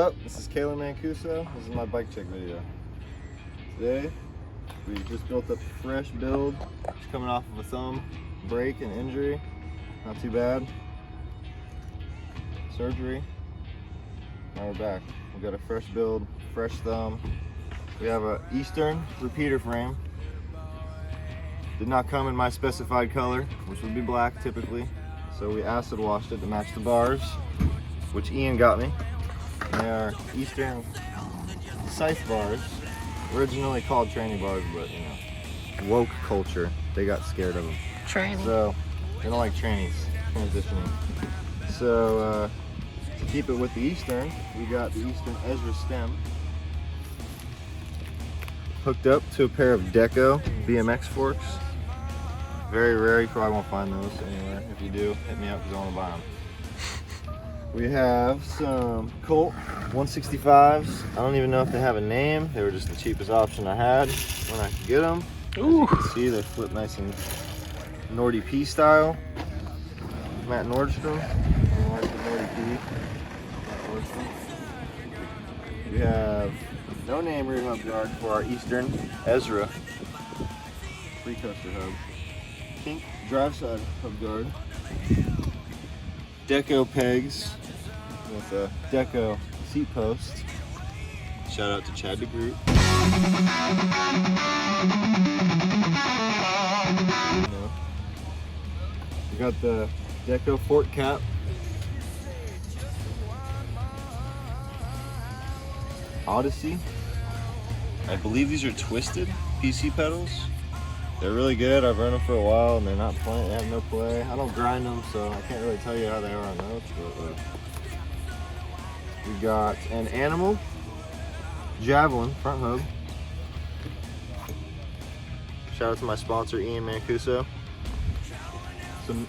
up? This is Caelin Mancuso. This is my bike check video. Today, we just built up a fresh build. Just coming off of a thumb break and injury. Not too bad. Surgery. Now we're back. We got a fresh build, fresh thumb. We have a Eastern repeater frame. Did not come in my specified color, which would be black typically. So we acid washed it to match the bars, which Ian got me. They are Eastern scythe bars, originally called tranny bars, but you know, woke culture, they got scared of them. Tranny. So they don't like trannies transitioning. So to keep it with the Eastern, we got the Eastern Ezra stem hooked up to a pair of Deco BMX forks. Very rare, you probably won't find those anywhere. If you do, hit me up because I want to buy them. We have some Colt 165s. I don't even know if they have a name. They were just the cheapest option I had when I could get them. Ooh. As you can see, they flip nice and Nordy P style. Matt Nordstrom. Nordy P. We have no name rear hub guard for our Eastern Ezra three-coaster hub. Pink drive side hub guard. Deco pegs with a Deco seat post. Shout out to Chad DeGroot. We got the Deco fork cap. Odyssey. I believe these are twisted PC pedals. They're really good. I've run them for a while and they're not playing. They have no play. I don't grind them, so I can't really tell you how they are on notes. But we got an Animal Javelin front hub. Shout out to my sponsor Ian Mancuso. Some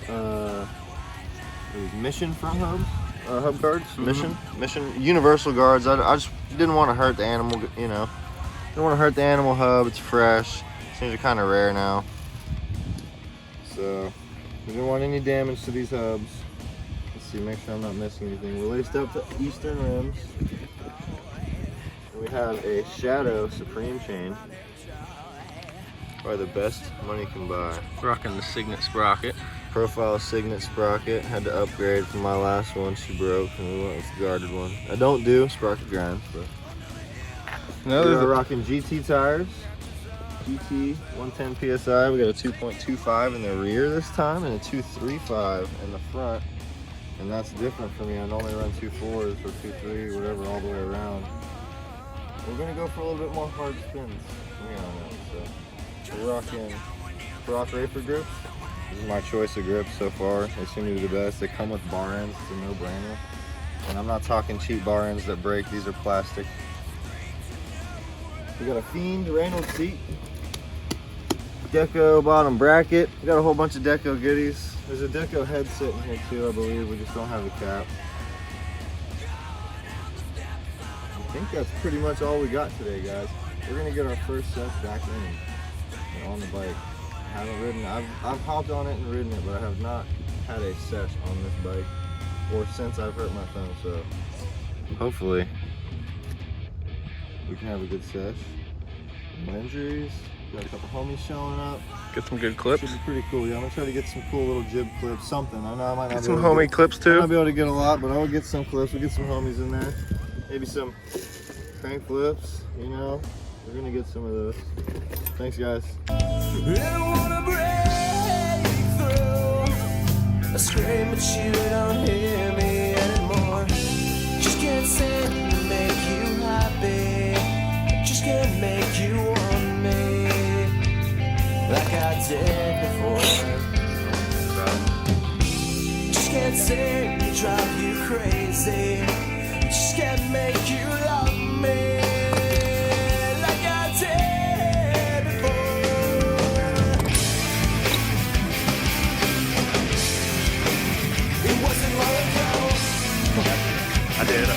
Mission front hubs, hub guards. Mm-hmm. Mission universal guards. I just didn't want to hurt the Animal. You know, didn't want to hurt the Animal hub. It's fresh. These are kind of rare now, so we didn't want any damage to these hubs. Let's see, make sure I'm not missing anything. We're laced up to Eastern rims. And we have a Shadow Supreme chain. Probably the best money can buy. Rocking the Signet sprocket. Profile Signet sprocket. Had to upgrade from my last one. She broke, and we went with the guarded one. I don't do sprocket grinds, but we're rocking GT tires. GT 110 PSI. We got a 2.25 in the rear this time and a 2.35 in the front. And that's different for me. I normally run 2.4s or 2.3, whatever, all the way around. We're gonna go for a little bit more hard spins from here on out. So we're rocking Brock Rafer grips. This is my choice of grips so far. They seem to be the best. They come with bar ends. It's a no-brainer. And I'm not talking cheap bar ends that break. These are plastic. We got a Fiend Reynolds seat. Deco bottom bracket. We got a whole bunch of Deco goodies. There's a Deco head sitting here too, I believe. We just don't have the cap. I think that's pretty much all we got today, guys. We're gonna get our first Sesh back in on the bike. I haven't ridden. I've hopped on it and ridden it, but I have not had a Sesh on this bike or since I've hurt my thumb. So hopefully we can have a good Sesh. No injuries. Got a couple homies showing up. Get some good clips. Should be pretty cool. Yeah, I'm gonna try to get some cool little jib clips, something. I know I might not get some homie clips too. I might not be able to get a lot, but I'll get some clips. We'll get some homies in there. Maybe some crank flips, you know. We're gonna get some of those. Thanks, guys. I don't wanna break through. I scream, but you don't hear me anymore. Just can't stand to make you happy. Just can't make you want me like I did before. Just can't seem to drive you crazy. Just can't make you love me like I did before. It wasn't long ago. I did.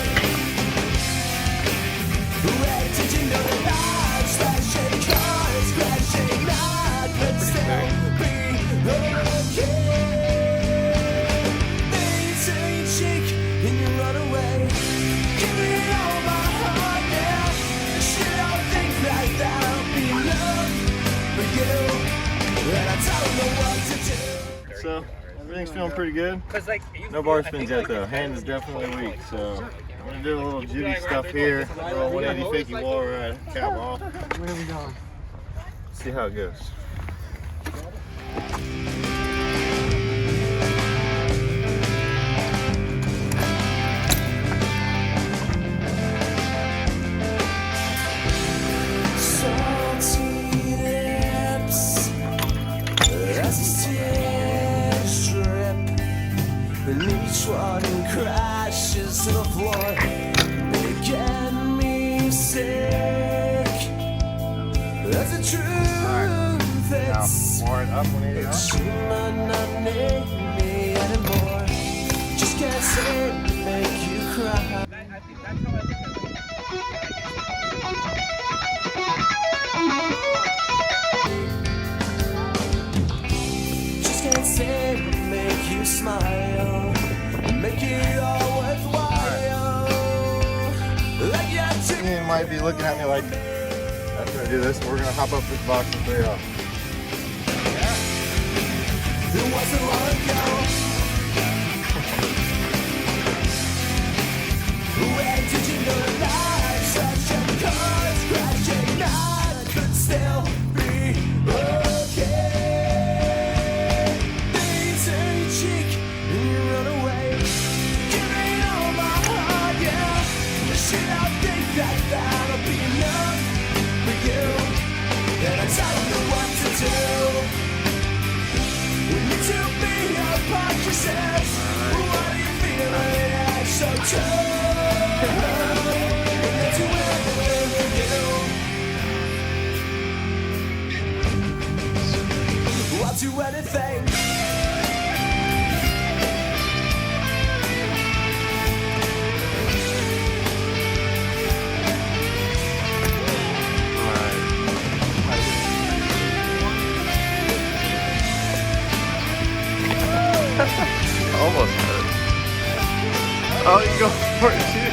Where did you know that slashing cars, crashing not, but still be okay? They say cheek and you run away. Give me all so everything's feeling pretty good. No bar spins yet though. Hand is definitely weak, so I'm gonna do a little Judy stuff here. A little 180 fakie wall ride, cap off. Where are we going? See how it goes. Each one crashes to the floor, making me sick. That's the truth. It's you might not need me anymore. Just can't say to make you cry. Just can't say to make you smile. Make it all worthwhile. Like You might be looking at me like, after I do this, we're gonna hop up this box and clear off. It wasn't long ago. Where did you know life such a car scratching? I could still be okay. Things ain't cheek and you run away. Giving all my heart, yeah. Shit, I think that'll be enough for you. And I don't know what to do. We need to be apart, she says. What do you feel? It's so true. And that's where you. I'll do anything. Almost hurt. Oh, you go for it too.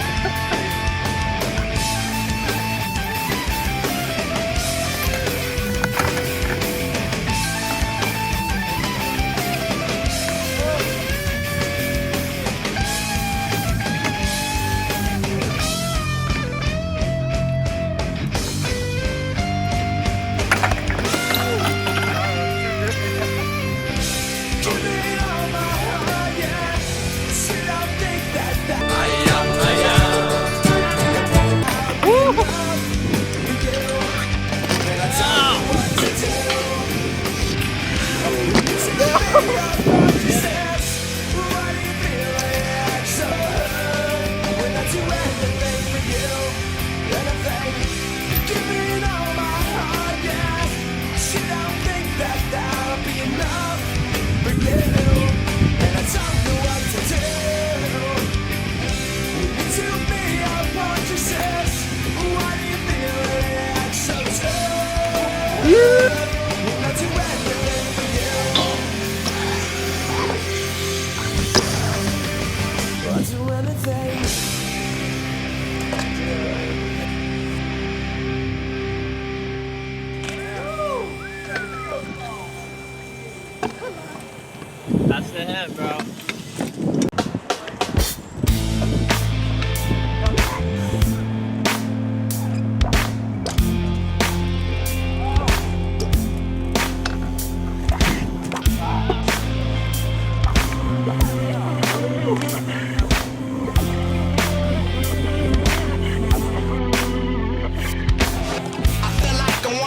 That's the hit, bro.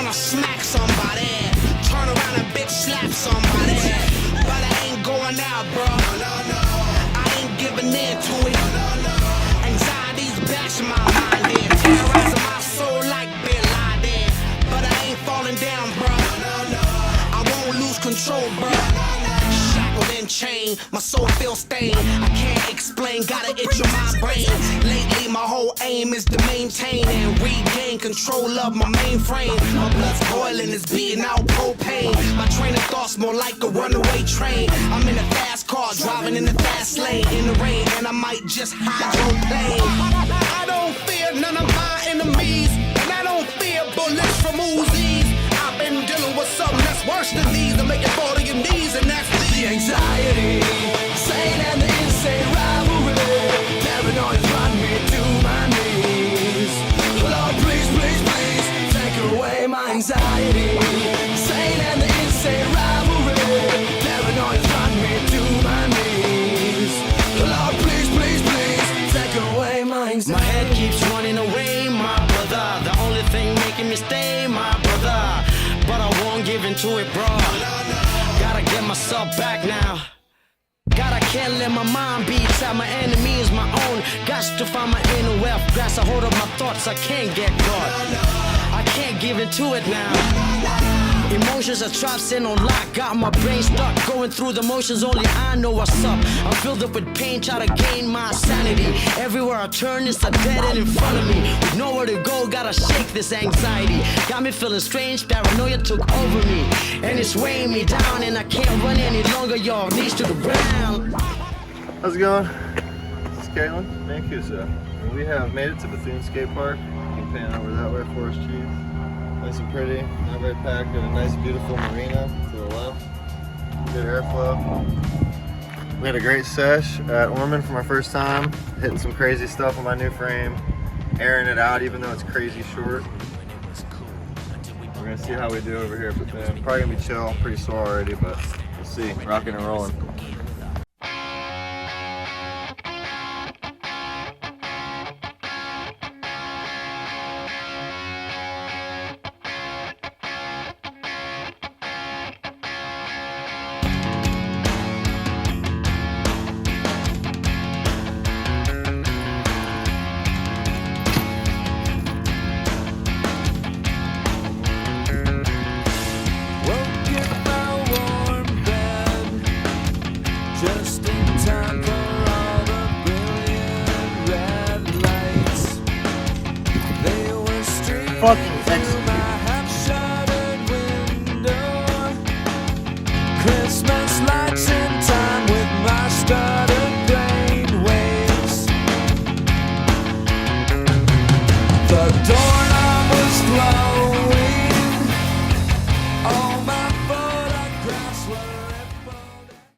Smack somebody, turn around and bitch slap somebody, but I ain't going out, bro. I ain't giving in to it. Anxiety's bashing my mind in, terrorizing my soul like Bin Laden, but I ain't falling down, bro. I won't lose control, bro. Shackled and chained, my soul feels stained. I can't explain, gotta itch on my brain. Lately my whole aim is to maintain and regain control of my mainframe. My blood's boiling, it's beating out propane. My train of thoughts more like a runaway train. I'm in a fast car, driving in the fast lane. In the rain, and I might just hydroplane. I don't fear none of my enemies, and I don't fear bullets from Uzis. I've been dealing with something that's worse than these. I'm making fall to your knees, and that's the anxiety. into it, bro. Gotta get myself back now. God, I can't let my mind be tied. My enemy is my own. Got to find my inner wealth. Grasp a hold of my thoughts. I can't get caught. I can't give into it now. Emotions are traps in on lock. Got my brain stuck. Going through the motions. Only I know what's up. I'm filled up with pain. Try to gain my sanity. Everywhere I turn, it's a dead end in front of me. With nowhere to go, gotta shake this anxiety. Got me feeling strange. Paranoia took over me. And it's weighing me down. And I can't run any longer. Y'all knees to the ground. How's it going? This is Caelin, Mancuso. And we have made it to Bethune Skate Park. You can pan over that way for us, Chief. Nice and pretty, not very packed. Got a nice, beautiful marina to the left. Good airflow. We had a great sesh at Ormond for my first time. Hitting some crazy stuff on my new frame. Airing it out even though it's crazy short. We're gonna see how we do over here at Bethune. Probably gonna be chill, pretty sore already, but we'll see. Rocking and rolling. Just in time for all the brilliant red lights. They were streaming through my half-shuttered window. Christmas lights in time with my stuttered brain waves. The doorknob was glowing.